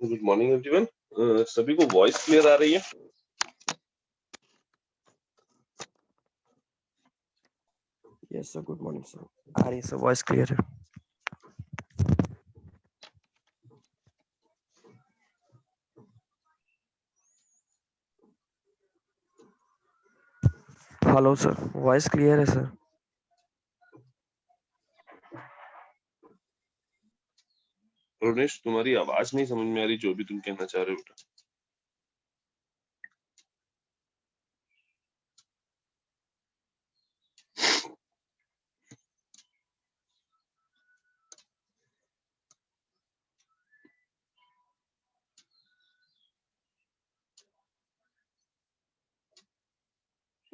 Good morning everyone. सभी को voice clear आ रही है? Yes sir, good morning sir. आ रही है सर, वॉइस क्लियर है। हेलो सर, वॉइस क्लियर है सर। रोनेश, तुम्हारी आवाज नहीं समझ में आ रही जो भी तुम कहना चाह रहे हो बेटा।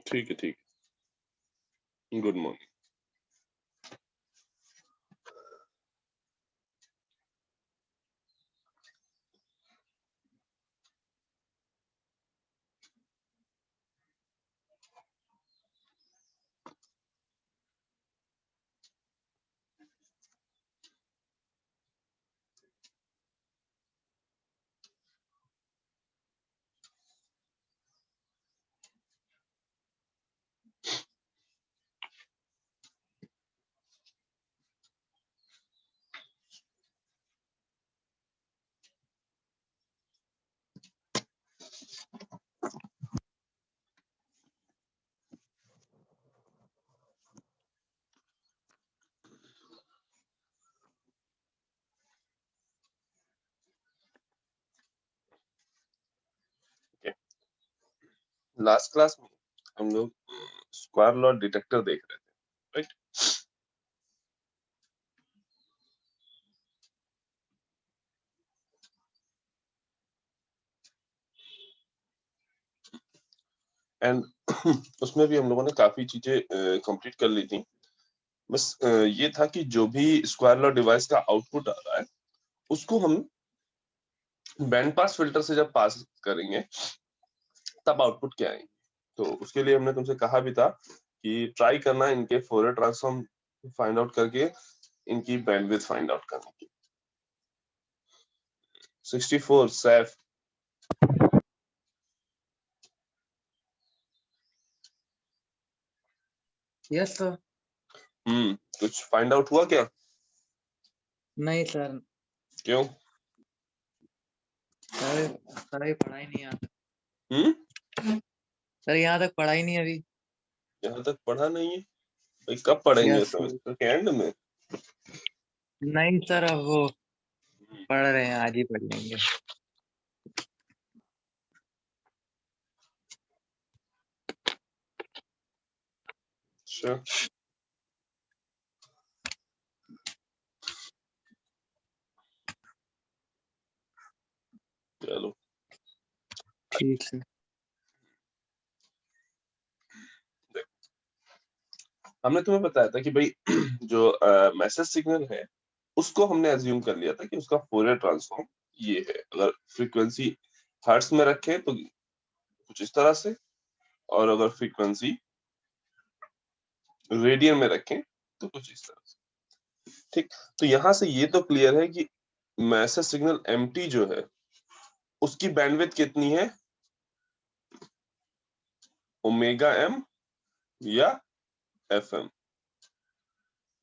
ठीक है, ठीक है। Good morning. लास्ट क्लास में हम लोग स्क्वायर लॉ डिटेक्टर देख रहे थे, राइट? एंड उसमें भी हम लोगों ने काफी चीजें कंप्लीट कर ली थी। बस ये था कि जो भी स्क्वायर लॉ डिवाइस का आउटपुट आ रहा है उसको हम बैंड पास फिल्टर से जब पास करेंगे तब आउटपुट क्या आएंगे। तो उसके लिए हमने तुमसे कहा भी था कि ट्राई करना इनके फोरियर ट्रांसफॉर्म फाइंड आउट करके इनकी बैंडविड्थ फाइंड आउट करने की। 64 सैफ। Yes sir. कुछ फाइंड आउट हुआ क्या? नहीं सर, क्यों? सर अभी पढ़ाई नहीं आता। सर यहाँ तक पढ़ाई नहीं अभी। यहाँ तक पढ़ा नहीं है भाई, कब पढ़ेंगे? यस सेमेस्टर के एंड में? नहीं सर, अब वो पढ़ रहे हैं, आज ही पढ़ लेंगे। अच्छा, चलो ठीक है। हमने तुम्हें बताया था कि भाई जो मैसेज सिग्नल है उसको हमने एज्यूम कर लिया था कि उसका फोरियर ट्रांसफॉर्म ये है। अगर फ्रीक्वेंसी हर्ट्ज में रखें तो कुछ इस तरह से, और अगर फ्रीक्वेंसी रेडियन में रखें तो कुछ इस तरह से। ठीक, तो यहां से ये तो क्लियर है कि मैसेज सिग्नल एमटी जो है उसकी बैंडविड्थ कितनी है, ओमेगा एम या एफ एम।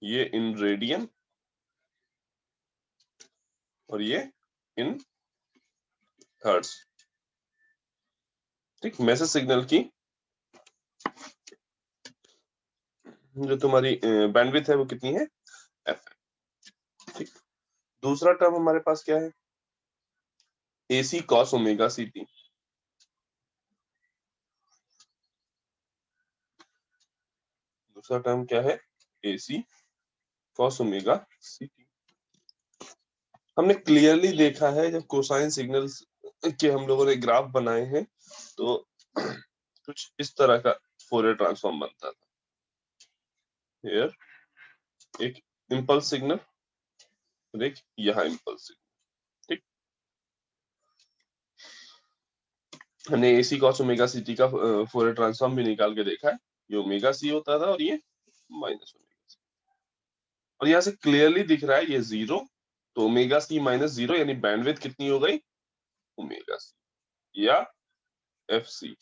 ये इन रेडियन और ये इन हर्ट्ज। ठीक, मैसेज सिग्नल की जो तुम्हारी बैंडविड्थ है वो कितनी है, एफ एम। ठीक, दूसरा टर्म हमारे पास क्या है, AC cos omega c t. दूसरा टर्म क्या है, AC cos omega c t. हमने क्लियरली देखा है जब कोसाइन सिग्नल्स के हम लोगों ने ग्राफ बनाए हैं तो कुछ इस तरह का फोरियर ट्रांसफॉर्म बनता था। हियर एक इंपल्स सिग्नल और एक यहाँ इंपल्स सिग्नल। ठीक, हमने AC cos omega c t का फोरियर ट्रांसफॉर्म भी निकाल के देखा है। ये ओमेगा सी होता था और ये माइनस ओमेगा सी, और यहाँ से क्लियरली दिख रहा है ये जीरो। तो ओमेगा सी माइनस जीरो यानी बैंडविड्थ कितनी हो गई, ओमेगा सी या एफ सी,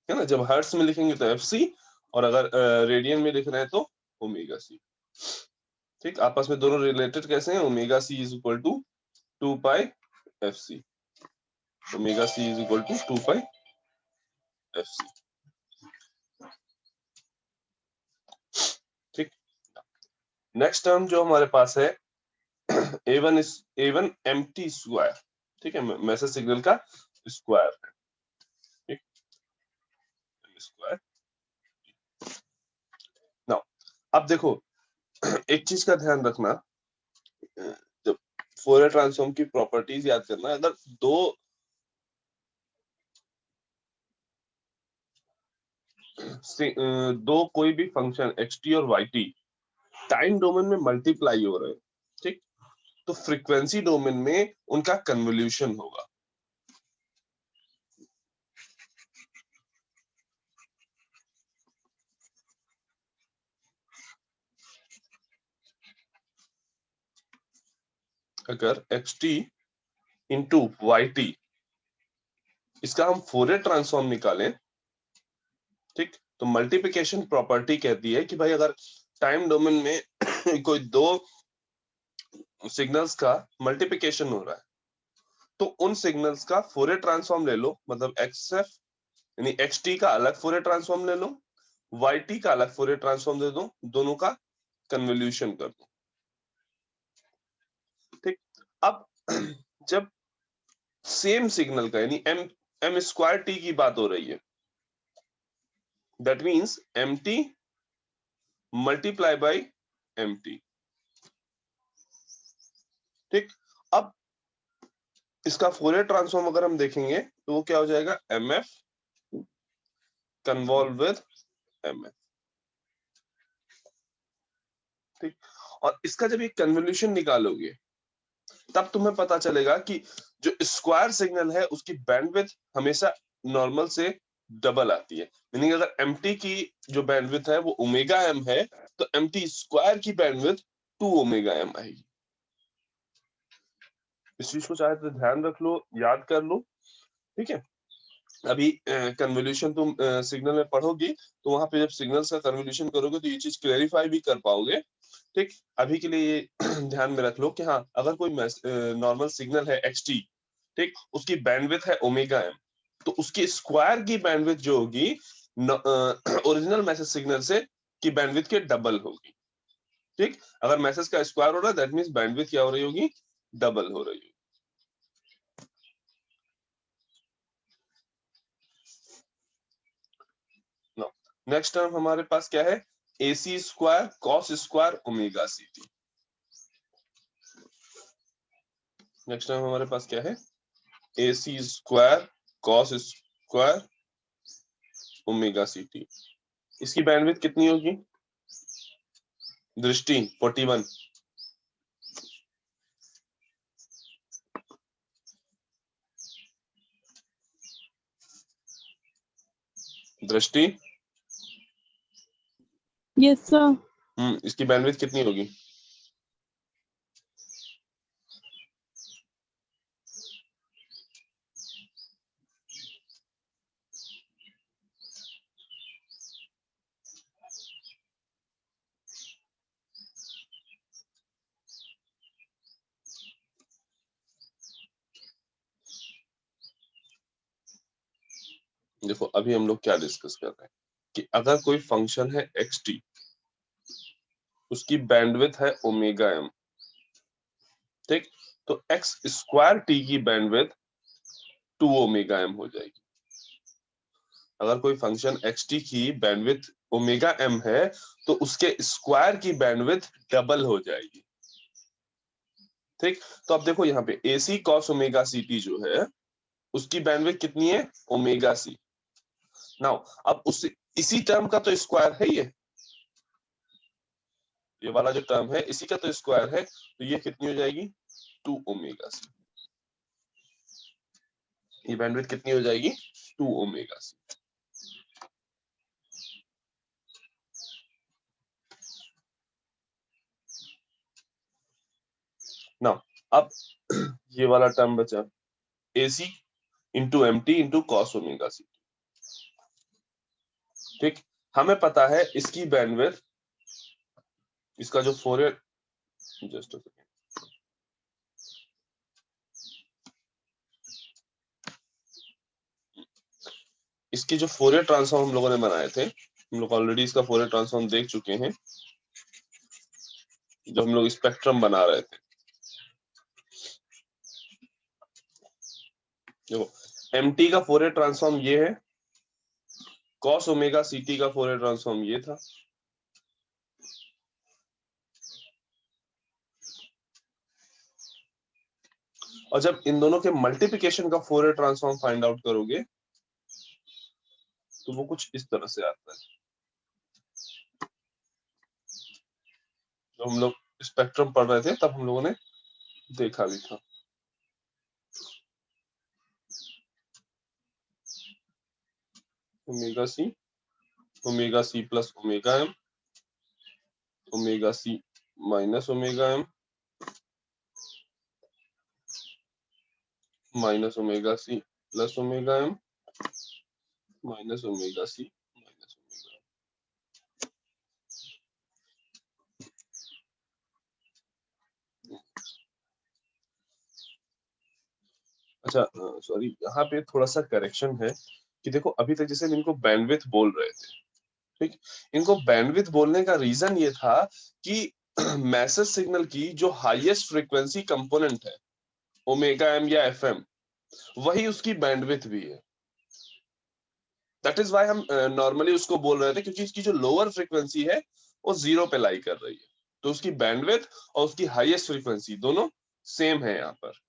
है ना। जब हर्ट्ज में लिखेंगे तो एफ सी, और अगर रेडियन में लिख रहे हैं तो ओमेगा सी। ठीक, आपस में दोनों रिलेटेड कैसे हैं? Omega c is equal to 2 pi f c, omega c is equal to 2 pi f c. ठीक, नेक्स्ट टर्म जो हमारे पास है A1 is A1 empty square, ठीक है, मैसेज सिग्नल का स्क्वायर है, ठीक, स्क्वायर। नाउ अब देखो एक चीज का ध्यान रखना, जब फोरियर ट्रांसफॉर्म की प्रॉपर्टीज याद करना, अगर दो कोई भी फंक्शन xt और yt टाइम डोमेन में मल्टीप्लाई हो रहे हैं, ठीक, तो फ्रीक्वेंसी डोमेन में उनका कन्वोल्यूशन होगा। अगर xt इंटू yt इसका हम फोरियर ट्रांसफॉर्म निकालें, ठीक, तो मल्टीप्लिकेशन प्रॉपर्टी कहती है कि भाई अगर टाइम डोमेन में कोई दो सिग्नल्स का मल्टीप्लिकेशन हो रहा है तो उन सिग्नल्स का फोरियर ट्रांसफॉर्म ले लो, मतलब xf यानी xt का अलग फोरियर ट्रांसफॉर्म ले लो, yt का अलग फोरियर ट्रांसफॉर्म दे दो, दोनों का कन्वोल्यूशन कर दो। ठीक, अब जब सेम सिग्नल का यानी m स्क्वायर t की बात हो रही है, that means mt multiply by mt। ठीक, अब इसका फोरियर ट्रांसफॉर्म अगर हम देखेंगे तो वो क्या हो जाएगा? mf convolve with mf। ठीक, और इसका जब ये कन्वोल्यूशन निकालोगे तब तुम्हें पता चलेगा कि जो स्क्वायर सिग्नल है उसकी बैंडविड्थ हमेशा नॉर्मल से डबल आती है। मीनिंग अगर mt की जो बैंडविड्थ है वो ओमेगा m है तो mt स्क्वायर की बैंडविड्थ 2 ओमेगा m आएगी। इस चीज को चाहे तो ध्यान रख लो, याद कर लो, ठीक है। अभी कन्वोल्यूशन तुम सिग्नल में पढ़ोगी तो वहां पे जब सिग्नल्स का कन्वोल्यूशन करोगे तो ये चीज क्लेरिफाई भी कर पाओगे। ठीक, अभी के लिए ये ध्यान में रख लो कि हाँ अगर कोई नॉर्मल सिग्नल है xt, ठीक, उसकी बैंडविड्थ है ओमेगा m, तो उसकी स्क्वायर की बैंडविड्थ जो होगी ओरिजिनल मैसेज सिग्नल से की बैंडविड्थ के डबल होगी। ठीक, अगर मैसेज का स्क्वायर हो रहा है दैट मींस बैंडविड्थ क्या हो रही होगी? डबल हो रही होगी। नेक्स्ट टर्म हमारे पास क्या है? AC square cos square omega c t. Next term हमारे पास क्या है? AC square cos square omega c t. इसकी बैंडविड्थ कितनी होगी? दृष्टि 41, दृष्टि यस सर। इसकी बैंडविड्थ कितनी होगी? देखो अभी हम लोग क्या डिस्कस कर रहे हैं कि अगर कोई फंक्शन है xt, उसकी बैंडविड्थ है ओमेगा m, ठीक, तो x स्क्वायर t की बैंडविड्थ 2 ओमेगा m हो जाएगी। अगर कोई फंक्शन xt की बैंडविड्थ ओमेगा m है तो उसके स्क्वायर की बैंडविड्थ डबल हो जाएगी। ठीक, तो अब देखो यहाँ पे AC cos omega c t जो है उसकी बैंडविड्थ कितनी है? Omega C. नाउ अब उस इसी टर्म का तो स्क्वायर है ये वाला जो टर्म है इसी का तो स्क्वायर है, तो ये कितनी हो जाएगी? 2 ओमेगा सी। ये बैंडविड्थ कितनी हो जाएगी? 2 ओमेगा सी। नाउ अब ये वाला टर्म बचा AC into MT into cos omega c. ठीक, हमें पता है इसकी बैंडविड्थ, इसका जो फोरियर, जस्ट इसकी जो फोरियर ट्रांसफॉर्म हम लोगों ने बनाए थे, हम लोग ऑलरेडी इसका फोरियर ट्रांसफॉर्म देख चुके हैं जब हम लोग स्पेक्ट्रम बना रहे थे। देखो MT का फोरियर ट्रांसफॉर्म ये है, कॉस ओमेगा CT का फोरियर ट्रांसफॉर्म ये था। और जब इन दोनों के मल्टीप्लिकेशन का फोरियर ट्रांसफॉर्म फाइंड आउट करोगे तो वो कुछ इस तरह से आता है। जब हम लोग स्पेक्ट्रम पढ़ रहे थे तब हम लोगों ने देखा भी था। Omega C plus omega M, omega C minus omega M, minus omega C plus omega M, minus omega C minus omega M। अच्छा सॉरी, यहाँ पे थोड़ा सा करेक्शन है कि देखो अभी तक जैसे हम इनको बैंडविड्थ बोल रहे थे, ठीक, इनको बैंडविड्थ बोलने का रीजन ये था कि मैसेज सिग्नल की जो हाईएस्ट फ्रीक्वेंसी कंपोनेंट है ओमेगा M या FM, वही उसकी बैंडविड्थ भी है। दैट इज व्हाई हम नॉर्मली उसको बोल रहे थे, क्योंकि इसकी जो लोअर फ्रीक्वेंसी है वो 0 पे लाई कर रही है, तो उसकी बैंडविड्थ और उसकी हाईएस्ट फ्रीक्वेंसी दोनों सेम है यहाँ पर।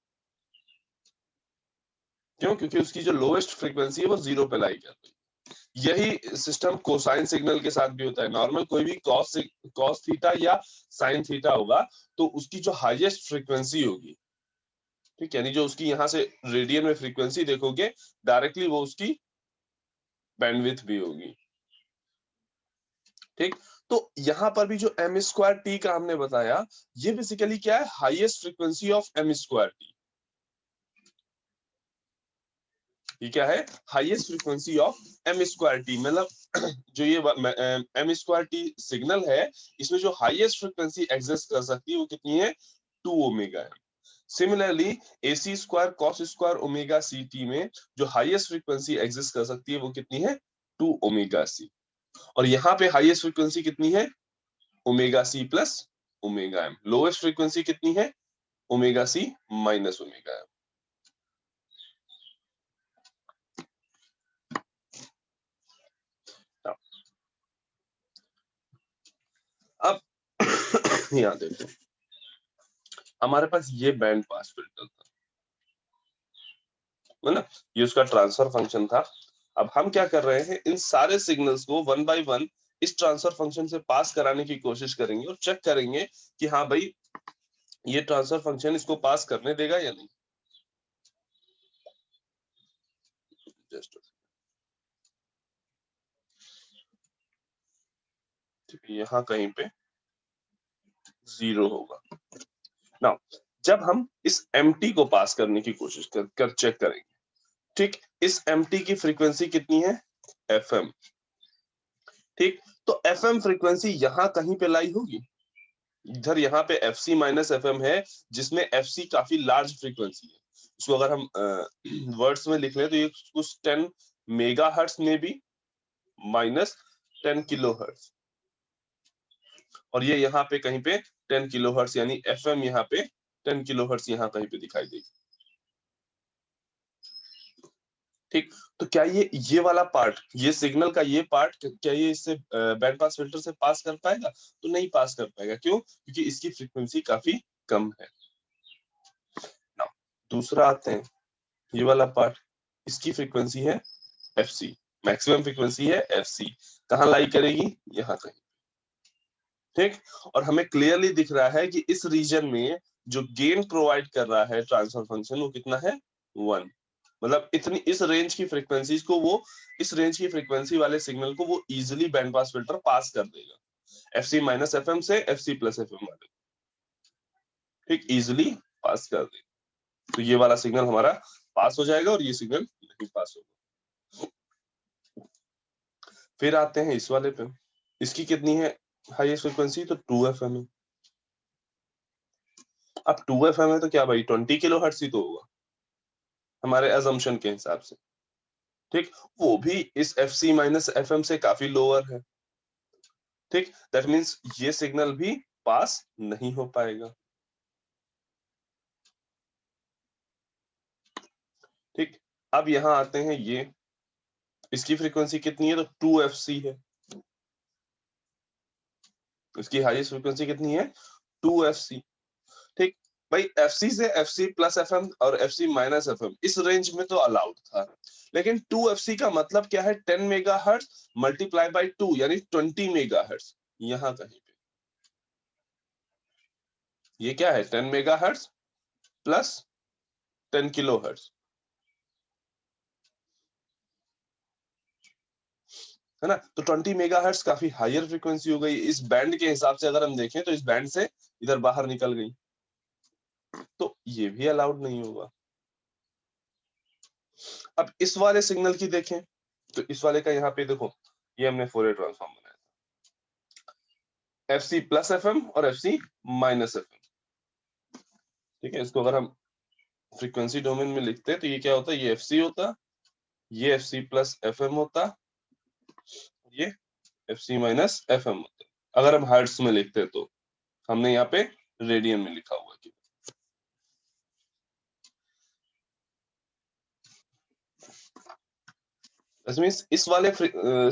क्यों? क्योंकि उसकी जो लोएस्ट फ्रीक्वेंसी है वो 0 पे लाई कर रही है। यही सिस्टम कोसाइन सिग्नल के साथ भी होता है। नॉर्मल कोई भी कॉस थीटा या साइन थीटा होगा तो उसकी जो हाईएस्ट फ्रीक्वेंसी होगी, ठीक, यानी जो उसकी यहाँ से रेडियन में फ्रीक्वेंसी देखोगे डायरेक्टली वो उसकी बैंडविड्थ भी होगी। ठीक, तो यहाँ पर भी जो m² का हमने बताया, ये बेसिकली क्या है, हाईएस्ट फ्रीक्वेंसी ऑफ m²। ये क्या है, हाईएस्ट फ्रीक्वेंसी ऑफ m², मतलब जो ये m² सिग्नल है, इसमें जो हाईएस्ट फ्रीक्वेंसी एग्जिस्ट कर सकती है वो कितनी है, 2 omega m। Similarly AC² cos² omega CT में जो हाईएस्ट फ्रीक्वेंसी एग्जिस्ट कर सकती है वो कितनी है, 2 ओमेगा C। और यहाँ पे हाईएस्ट फ्रीक्वेंसी कितनी है, omega C plus omega M। Lowest frequency कितनी है, omega C minus omega M। अब यहाँ देखो, हमारे पास ये बैंड पास फिल्टर था, मतलब ये उसका ट्रांसफर फंक्शन था। अब हम क्या कर रहे हैं, इन सारे सिग्नल्स को 1 बाय 1 इस ट्रांसफर फंक्शन से पास कराने की कोशिश करेंगे और चेक करेंगे कि हाँ भाई ये ट्रांसफर फंक्शन इसको पास करने देगा या नहीं। जस्ट यहाँ कहीं पे 0 होगा। नाउ जब हम इस MT को पास करने की कोशिश कर चेक करेंगे, ठीक, इस MT की फ्रीक्वेंसी कितनी है, FM। ठीक, तो FM फ्रीक्वेंसी यहाँ कहीं पे लाई होगी, इधर यहाँ पे FC माइनस FM है, जिसमें FC काफी लार्ज फ्रीक्वेंसी है। इसको अगर हम वर्ड्स में लिख लें तो ये कुछ 10 मेगाहर्ट्ज में भी माइनस 10 किलोहर्ट्ज, और ये यहाँ पे कहीं पे 10 किलोहर्ट्ज, यानी FM यहाँ पे 10 किलोहर्ट्ज यहाँ कहीं पे दिखाई देगी। ठीक, तो क्या ये वाला पार्ट, ये सिग्नल का ये पार्ट, क्या ये इससे बैंड पास फिल्टर से पास कर पाएगा, तो नहीं पास कर पाएगा। क्यों? क्योंकि इसकी फ्रीक्वेंसी काफी कम है। ना, दूसरा आते हैं, ये वाला पार्ट, इसकी फ्रीक्वेंसी है FC, मैक्सिमम फ्रीक्वेंसी है FC, कहाँ लाई करेगी, यहाँ कहीं। ठीक, और हमें क्लियरली दिख रहा है कि इस रीजन में जो गेन प्रोवाइड कर रहा है ट्रांसफर फंक्शन वो कितना है, 1। मतलब इतनी इस रेंज की फ्रीक्वेंसीज को वो, इस रेंज की फ्रीक्वेंसी वाले सिग्नल को वो इजीली बैंड पास फिल्टर पास कर देगा, FC माइनस FM से FC प्लस FM वाले, ठीक, इजीली पास कर देगा। तो ये वाला सिग्नल हमारा पास हो जाएगा और ये सिग्नल नहीं पास होगा। फिर आते हैं इस वाले पे, इसकी कितनी है हाईएस्ट फ्रीक्वेंसी, तो 2FM है। अब 2FM है तो क्या भाई 20 किलोहर्ट्ज ही तो होगा हमारे अजम्पशन के हिसाब से, ठीक, वो भी इस FC माइनस FM से काफी लोअर है, ठीक, दैट मीन्स ये सिग्नल भी पास नहीं हो पाएगा, ठीक। अब यहां आते हैं ये, इसकी फ्रीक्वेंसी कितनी है, तो 2FC है, इसकी हाईएस्ट फ्रीक्वेंसी कितनी है 2FC, ठीक। भाई FC से FC प्लस FM और FC माइनस FM इस रेंज में तो अलाउड था, लेकिन 2FC का मतलब क्या है 10 मेगाहर्ट्ज मल्टीप्लाई बाय 2 यानी 20 मेगाहर्ट्ज, यहां कहीं पे ये क्या है 10 मेगाहर्ट्ज प्लस 10 किलोहर्ट्ज, है ना, तो 20 मेगाहर्ट्ज काफी हायर फ्रीक्वेंसी हो गई इस बैंड के हिसाब से, अगर हम देखें तो इस बैंड से इधर बाहर निकल गई, तो ये भी अलाउड नहीं होगा। अब इस वाले सिग्नल की देखें तो इस वाले का यहाँ पे देखो, ये हमने फोरियर ट्रांसफॉर्म बनाया FC प्लस FM और FC माइनस FM, ठीक है, इसको अगर हम फ्रीक्वेंसी डोमेन में लिखते हैं तो ये क्या होता है, ये FC होता, ये FC प्लस FM होता, ये FC माइनस FM होता, अगर हम हर्ट्ज में लिखते हैं तो हमने यहाँ पे रेडियन में लिखा हुआ है। इस वाले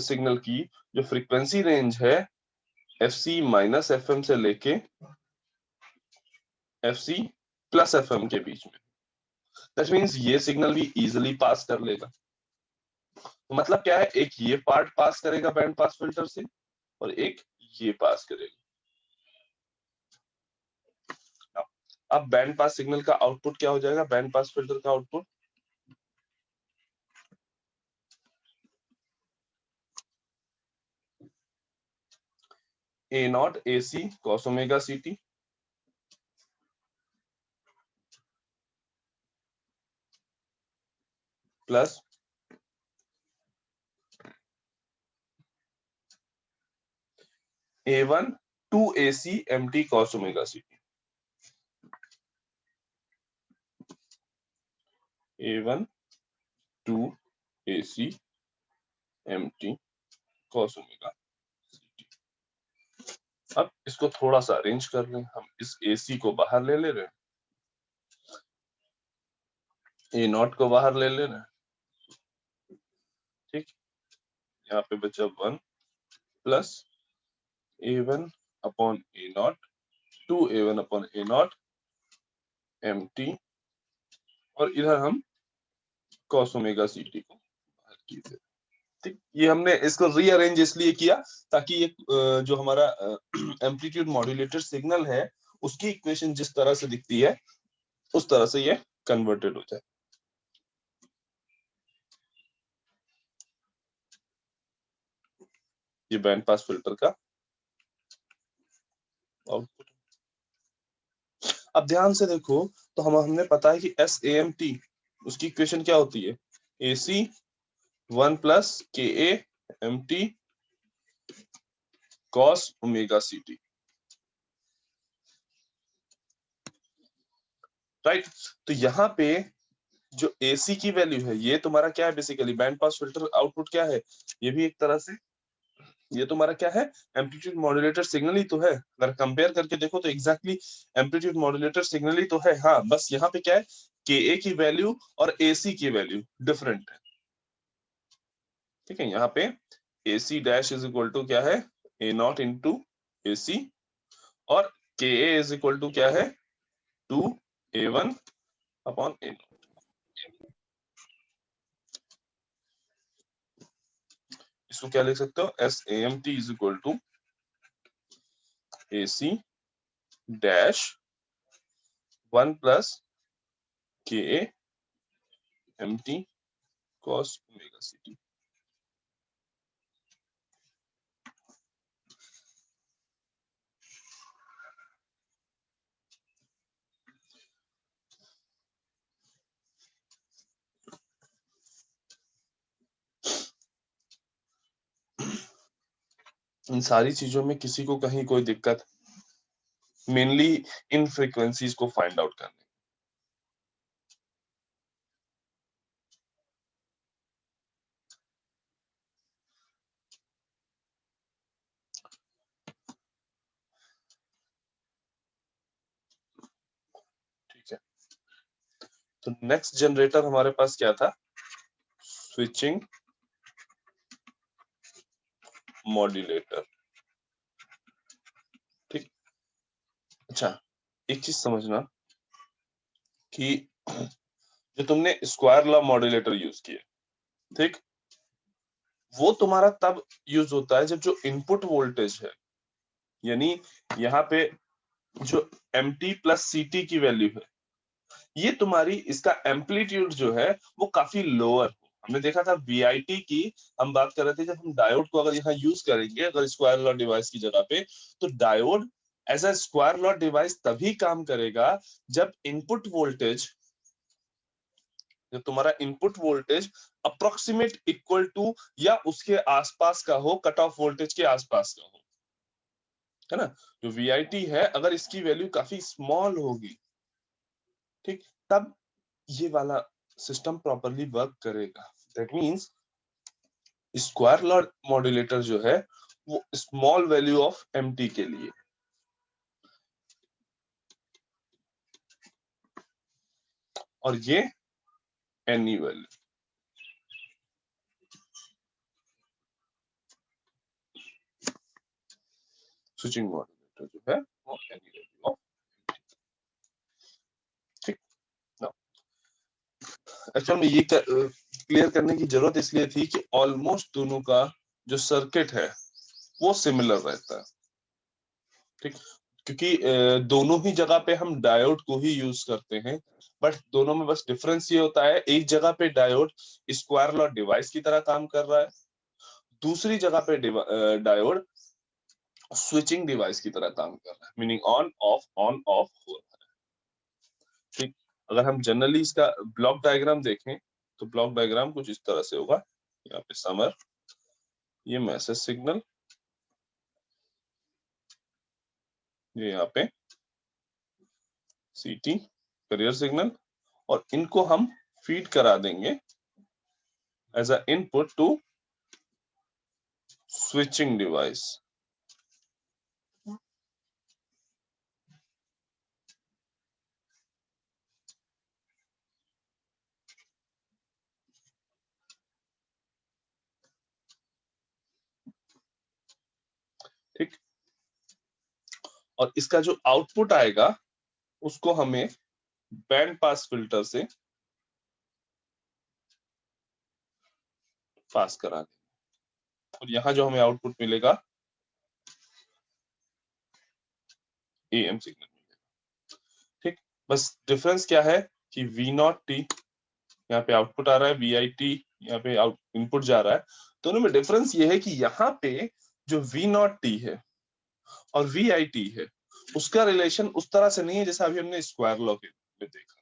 सिग्नल की जो फ्रीक्वेंसी रेंज है FC माइनस FM से लेके FC प्लस FM के बीच में, दैट मीन्स ये सिग्नल भी इजीली पास कर लेगा, तो मतलब क्या है, एक ये पार्ट पास करेगा बैंड पास फिल्टर से और एक ये पास करेगा। अब बैंड पास सिग्नल का आउटपुट क्या हो जाएगा, बैंड पास फिल्टर का output A0 AC cos omega CT plus A1 2 AC MT cos omega CT, A1 2 AC MT cos omega CT। अब इसको थोड़ा सा अरेंज कर लें, हम इस AC को बाहर ले ले रहे हैं, A0 को बाहर ले ले रहे हैं, ठीक, यहाँ पे बचा 1 plus A1 upon A0 2A1 upon A0 MT, और इधर हम cos ओमेगा CT को बाहर कीजिए, ठीक। ये हमने इसको रीअरेंज इसलिए किया ताकि ये जो हमारा एम्पलीट्यूड मॉड्यूलेटेड सिग्नल है उसकी इक्वेशन जिस तरह से दिखती है उस तरह से ये कन्वर्टेड हो जाए। ये बैंड पास फिल्टर का आउटपुट। अब ध्यान से देखो तो हमने पता है कि SAMT उसकी इक्वेशन क्या होती है, AC 1 plus KA MT cos omega CT, right. तो यहाँ पे जो AC की वैल्यू है ये तुम्हारा क्या है, basically band pass filter output क्या है, ये भी एक तरह से ये तुम्हारा क्या है, एम्पलीट्यूड मॉड्यूलेटर सिग्नल ही तो है, अगर कंपेयर करके देखो तो एग्जैक्टली एम्पलीट्यूड मॉड्यूलेटर सिग्नल ही तो है। हाँ बस यहाँ पे क्या है, KA की वैल्यू और AC की वैल्यू डिफरेंट है, ठीक है, यहाँ पे AC dash is equal to क्या है A0 इंटू AC और KA इज इक्वल टू क्या है 2A1 अपॉन A0। इसको क्या लिख सकते हो, SAMT is equal to AC dash 1 plus KA MT cos omega CT। इन सारी चीजों में किसी को कहीं कोई दिक्कत, मेनली इन फ्रीक्वेंसीज को फाइंड आउट करने। ठीक है, तो नेक्स्ट जनरेटर हमारे पास क्या था? Switching modulator. ठीक, अच्छा एक चीज समझना कि जो तुमने स्क्वायर लॉ मॉड्यूलेटर यूज किया, ठीक, वो तुम्हारा तब यूज होता है जब जो इनपुट वोल्टेज है, यानी यहाँ पे जो mt प्लस ct की वैल्यू है, ये तुम्हारी इसका एम्पलीट्यूड जो है वो काफी लोअर हो। हमने देखा था VIT की हम बात कर रहे थे, जब हम डायोड को अगर यहाँ यूज करेंगे अगर स्क्वायर लॉ डिवाइस की जगह पे, तो diode as a square law device तभी काम करेगा जब इनपुट वोल्टेज, जब तुम्हारा input voltage approximate equal to या उसके आसपास का हो, कट ऑफ वोल्टेज के आसपास का हो, है ना। जो VIT है अगर इसकी वैल्यू काफी स्मॉल होगी, ठीक, तब ये वाला सिस्टम प्रॉपरली वर्क करेगा। That means square law modulator जो है वो स्मॉल वैल्यू ऑफ mt के लिए, और ये एनी वैल्यू, स्विचिंग मॉड्यूलेटर जो है वो एनी वैल्यू ऑफ, ठीक ना। एक्चुअली में ये क्लियर करने की जरूरत इसलिए थी कि ऑलमोस्ट दोनों का जो सर्किट है वो सिमिलर रहता है, ठीक, क्योंकि दोनों ही जगह पे हम डायोड को ही यूज करते हैं, बट दोनों में बस डिफरेंस ये होता है, एक जगह पे डायोड स्क्वायर लॉ डिवाइस की तरह काम कर रहा है, दूसरी जगह पे डायोड स्विचिंग डिवाइस की तरह काम कर रहा है, मीनिंग ऑन ऑफ हो रहा है। ठीक, अगर हम जनरली इसका ब्लॉक डायग्राम देखें तो ब्लॉक डायग्राम कुछ इस तरह से होगा। यहाँ पे समर, ये मैसेज सिग्नल, ये यहाँ पे CT करियर सिग्नल, और इनको हम फीड करा देंगे as a input to switching device. ठीक, और इसका जो आउटपुट आएगा उसको हमें बैंड पास फिल्टर से पास करा दें, और यहाँ जो हमें आउटपुट मिलेगा AM सिग्नल मिलेगा। ठीक, बस डिफरेंस क्या है कि V0T यहाँ पे आउटपुट आ रहा है, VIT यहाँ पे इनपुट जा रहा है। दोनों में डिफरेंस ये है कि यहाँ पे जो V0T है और VIT है उसका रिलेशन उस तरह से नहीं है जैसा अभी हमने स्क्वायर लॉ में देखा।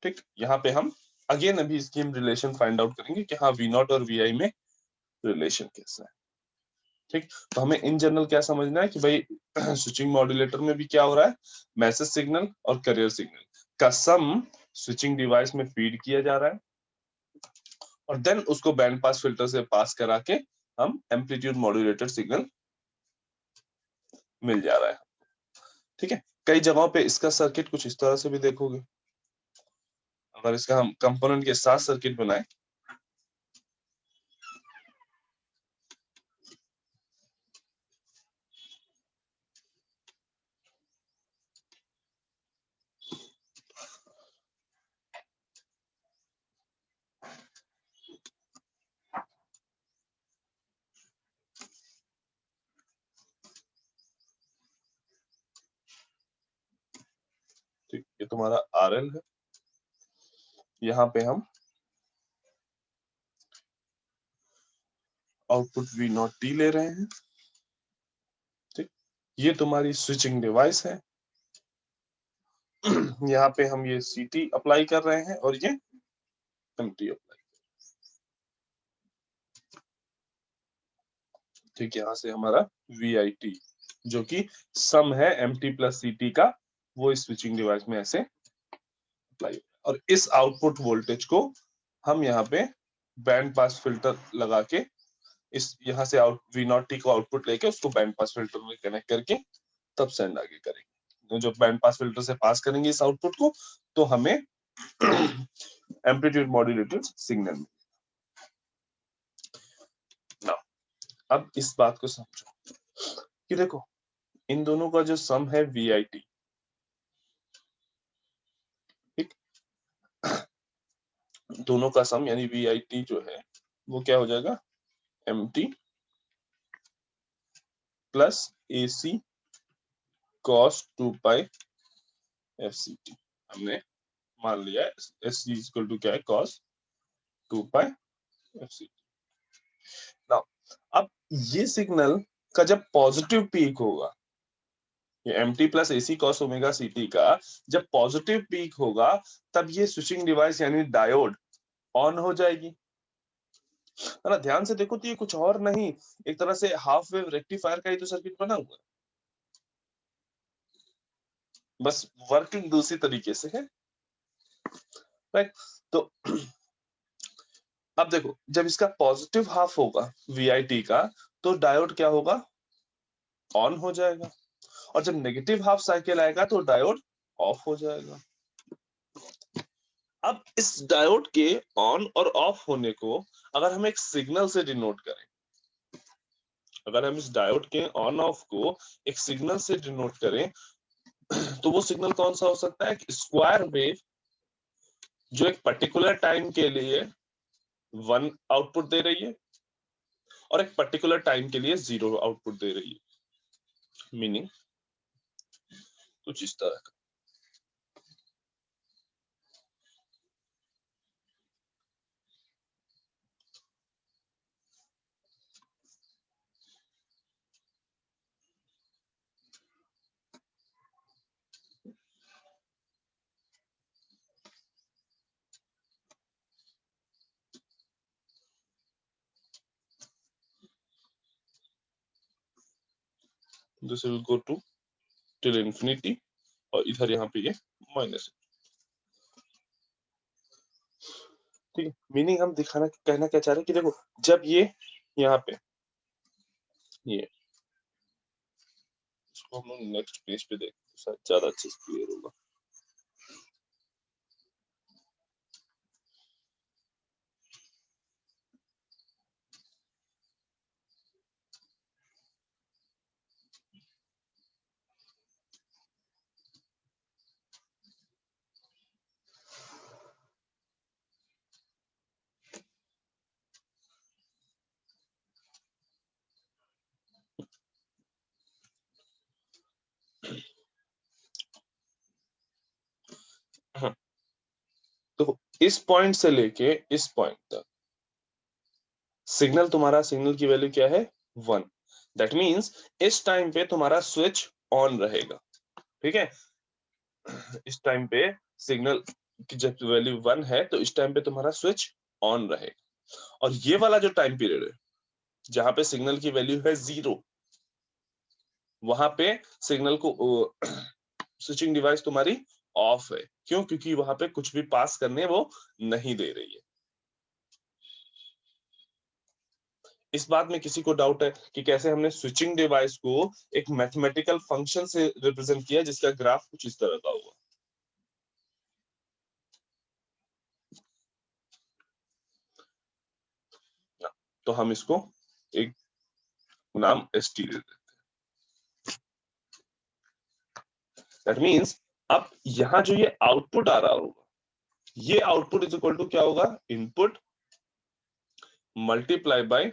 ठीक, यहाँ पे हम अगेन अभी इसकी हम रिलेशन फाइंड आउट करेंगे कि हाँ V0 और VI में रिलेशन कैसा है। ठीक, तो हमें इन जनरल क्या समझना है कि भाई स्विचिंग मॉड्यूलेटर में भी क्या हो रहा है, मैसेज सिग्नल और करियर सिग्नल का सम स्विचिंग डिवाइस में फीड किया जा रहा है, और देन उसको बैंड पास फिल्टर से पास करा के हम एम्पलीट्यूड मॉड्यूलेटेड सिग्नल मिल जा रहा है। ठीक है, कई जगहों पे इसका सर्किट कुछ इस तरह से भी देखोगे। अगर इसका हम कंपोनेंट के साथ सर्किट बनाए, ठीक, ये तुम्हारा RL है, यहाँ पे हम आउटपुट V0T ले रहे हैं। ठीक, ये तुम्हारी स्विचिंग डिवाइस है, यहाँ पे हम ये CT अप्लाई कर रहे हैं और ये MT अप्लाई। ठीक, यहाँ से हमारा VIT जो कि सम है MT प्लस CT का, वो इस स्विचिंग डिवाइस में ऐसे अप्लाई, और इस आउटपुट वोल्टेज को हम यहाँ पे बैंड पास फिल्टर लगा के इस यहाँ से V0T को आउटपुट लेके उसको बैंड पास फिल्टर में कनेक्ट करके तब सेंड आगे करेंगे। तो जब बैंड पास फिल्टर से पास करेंगे इस आउटपुट को तो हमें एम्पलीट्यूड मॉड्यूलेटेड सिग्नल। नाउ अब इस बात को समझो कि देखो इन दोनों का जो सम है VIT, ठीक, दोनों का सम यानी VIT जो है वो क्या हो जाएगा, MT प्लस AC cos 2 पाई FCT। हमने मान लिया SC इक्वल टू क्या है, cos 2 पाई FCT। नाउ अब ये सिग्नल का जब पॉजिटिव पीक होगा, ये MT plus AC cos omega CT का जब पॉजिटिव पीक होगा तब ये स्विचिंग डिवाइस यानी डायोड ऑन हो जाएगी, है ना। ध्यान से देखो तो ये कुछ और नहीं, एक तरह से हाफ वेव रेक्टिफायर का ही तो सर्किट बना हुआ है, बस वर्किंग दूसरी तरीके से है, राइट। तो अब देखो जब इसका पॉजिटिव हाफ होगा VIT का तो डायोड क्या होगा, ऑन हो जाएगा, और जब नेगेटिव हाफ साइकिल आएगा तो डायोड ऑफ हो जाएगा। अब इस डायोड के ऑन और ऑफ होने को अगर हम एक सिग्नल से डिनोट करें, अगर हम इस डायोड के ऑन ऑफ को एक सिग्नल से डिनोट करें तो वो सिग्नल कौन सा हो सकता है, स्क्वायर वेव जो एक पर्टिकुलर टाइम के लिए 1 आउटपुट दे रही है और एक पर्टिकुलर टाइम के लिए 0 आउटपुट दे रही है, मीनिंग कुछ इस तरह का। This will go to till infinity और इधर यहाँ पे ये माइनस, ठीक है। मीनिंग हम दिखाना कहना क्या चाह रहे हैं कि देखो जब ये यहाँ पे ये, इसको हम नेक्स्ट पेज पे देखते हैं शायद ज्यादा अच्छे से क्लियर होगा। हाँ, तो इस पॉइंट से लेके इस पॉइंट तक सिग्नल, तुम्हारा सिग्नल की वैल्यू क्या है, 1। दैट मींस इस टाइम पे तुम्हारा स्विच ऑन रहेगा, ठीक है। इस टाइम पे सिग्नल की जब वैल्यू 1 है तो इस टाइम पे तुम्हारा स्विच ऑन रहेगा, और ये वाला जो टाइम पीरियड है जहां पे सिग्नल की वैल्यू है 0, वहां पे सिग्नल को स्विचिंग डिवाइस तुम्हारी ऑफ है। क्यों? क्योंकि वहां पे कुछ भी पास करने वो नहीं दे रही है। इस बात में किसी को डाउट है कि कैसे हमने स्विचिंग डिवाइस को एक मैथमेटिकल फंक्शन से रिप्रेजेंट किया जिसका ग्राफ कुछ इस तरह का हुआ। तो हम इसको एक नाम ST दे देते हैं। दैट मींस अब यहां जो ये आउटपुट आ रहा होगा, ये आउटपुट इज इक्वल टू क्या होगा, इनपुट मल्टीप्लाई बाय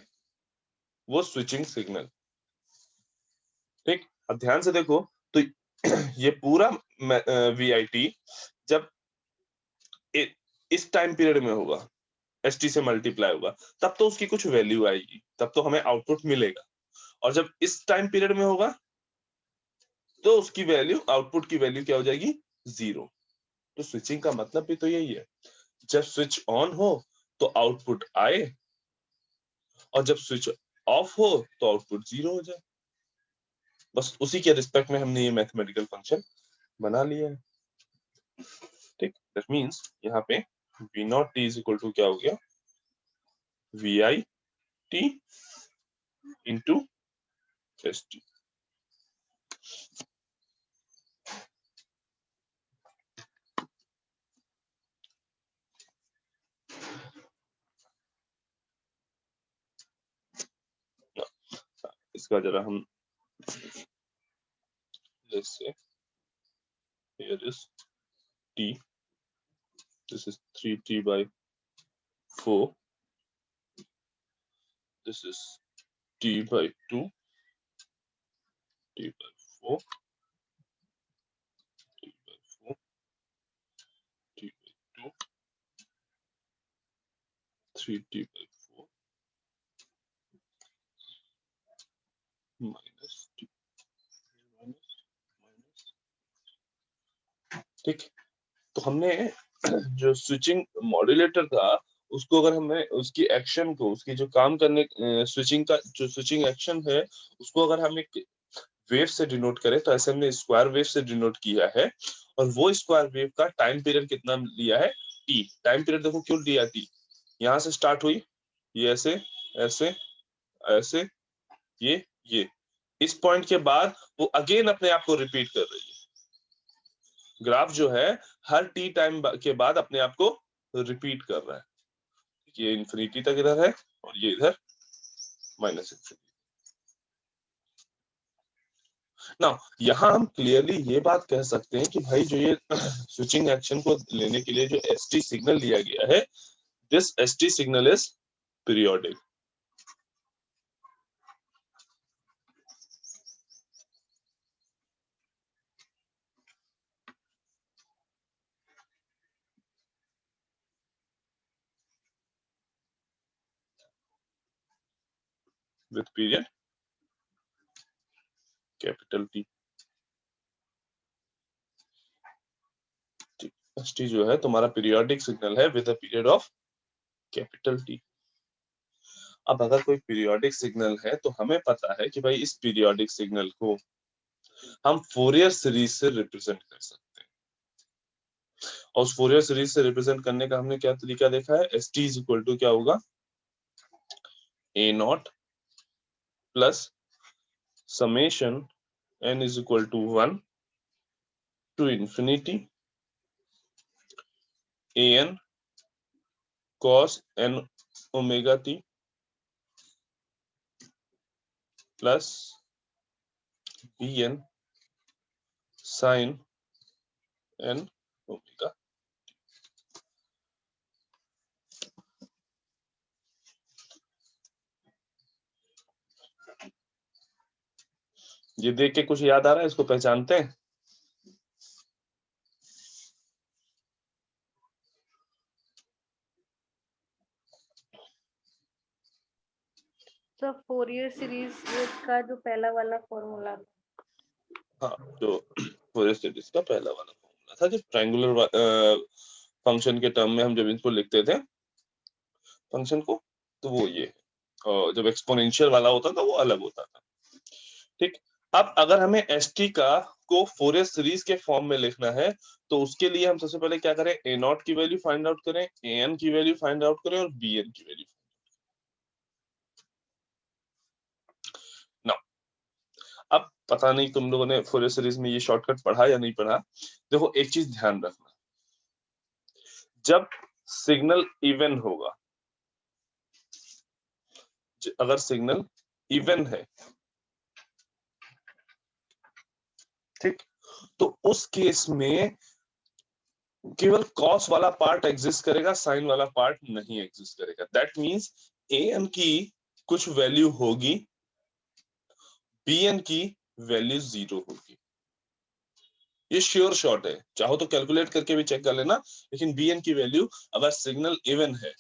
वो स्विचिंग सिग्नल, ठीक। अब ध्यान से देखो तो ये पूरा VIT जब इस टाइम पीरियड में होगा, ST से मल्टीप्लाई होगा, तब तो उसकी कुछ वैल्यू आएगी, तब तो हमें आउटपुट मिलेगा। और जब इस टाइम पीरियड में होगा तो उसकी वैल्यू, आउटपुट की वैल्यू क्या हो जाएगी, 0। तो स्विचिंग का मतलब भी तो यही है, जब स्विच ऑन हो तो आउटपुट आए, और जब स्विच ऑफ हो तो आउटपुट 0 हो जाए। बस उसी के रिस्पेक्ट में हमने ये मैथमेटिकल फंक्शन बना लिया है। ठीक, दैट मींस यहाँ पे v naught t is equal to क्या हो गया, vi t into s t. इसका जरा हम जैसे here is t, this is 3t by 4, this is t by 2, t by 4, t by 4, t by 2, 3t by 4 minus t minus minus। ठीक, तो हमने जो स्विचिंग मॉड्यूलेटर था उसको अगर हमें उसकी एक्शन को, उसकी जो काम करने स्विचिंग का जो स्विचिंग एक्शन है उसको अगर हम एक वेव से डिनोट करें तो ऐसे हमने स्क्वायर वेव से डिनोट किया है। और वो स्क्वायर वेव का टाइम पीरियड कितना लिया है, टी। टाइम पीरियड देखो क्यों दिया टी, यहाँ से स्टार्ट हुई, ये ऐसे ऐसे ऐसे, ये इस पॉइंट के बाद वो अगेन अपने आप को रिपीट कर रही है। ग्राफ जो है हर टी टाइम के बाद अपने आप को रिपीट कर रहा है। ये इन्फिनिटी तक इधर है और ये इधर माइनस इन्फिनिटी। ना यहाँ हम क्लियरली ये बात कह सकते हैं कि भाई जो ये स्विचिंग एक्शन को लेने के लिए जो एसटी सिग्नल लिया गया है, this ST signal is periodic. With period capital T. ST जो है तुम्हारा पीरियोडिक सिग्नल है with a period of capital T. अब अगर कोई पीरियोडिक सिग्नल है तो हमें पता है कि भाई इस पीरियोडिक सिग्नल को हम फोरियर सीरीज से रिप्रेजेंट कर सकते हैं। और उस फोरियर सीरीज से रिप्रेजेंट करने का हमने क्या तरीका देखा है, S T is equal to क्या होगा, A nought plus summation n is equal to 1 to infinity an cos n omega t plus bn sin n omega. ये देख के कुछ याद आ रहा है, इसको पहचानते हैं? तो फोरियर सीरीज का जो पहला वाला फॉर्मूला, हाँ, जो फोरियर सीरीज का पहला वाला फॉर्मूला था, जब ट्रायंगुलर फंक्शन के टर्म में हम जब इनको लिखते थे फंक्शन को, तो वो ये है। और जब एक्सपोनेंशियल वाला होता था वो अलग होता था। ठीक, अब अगर हमें एसटी का को फोरियर सीरीज के फॉर्म में लिखना है तो उसके लिए हम सबसे पहले क्या करें, ए नॉट की वैल्यू फाइंड आउट करें, ए एन की वैल्यू फाइंड आउट करें और बी एन की वैल्यू। अब पता नहीं तुम लोगों ने फोरियर सीरीज में ये शॉर्टकट पढ़ा या नहीं पढ़ा। देखो एक चीज ध्यान रखना, जब सिग्नल इवन होगा, अगर सिग्नल इवन है, ठीक, तो उस केस में केवल कॉस वाला पार्ट एग्जिस्ट करेगा, साइन वाला पार्ट नहीं एग्जिस्ट करेगा। दैट मींस ए एन की कुछ वैल्यू होगी, बी एन की वैल्यू 0 होगी। ये श्योर शॉट है, चाहो तो कैलकुलेट करके भी चेक कर लेना। लेकिन बी एन की वैल्यू अगर सिग्नल इवन है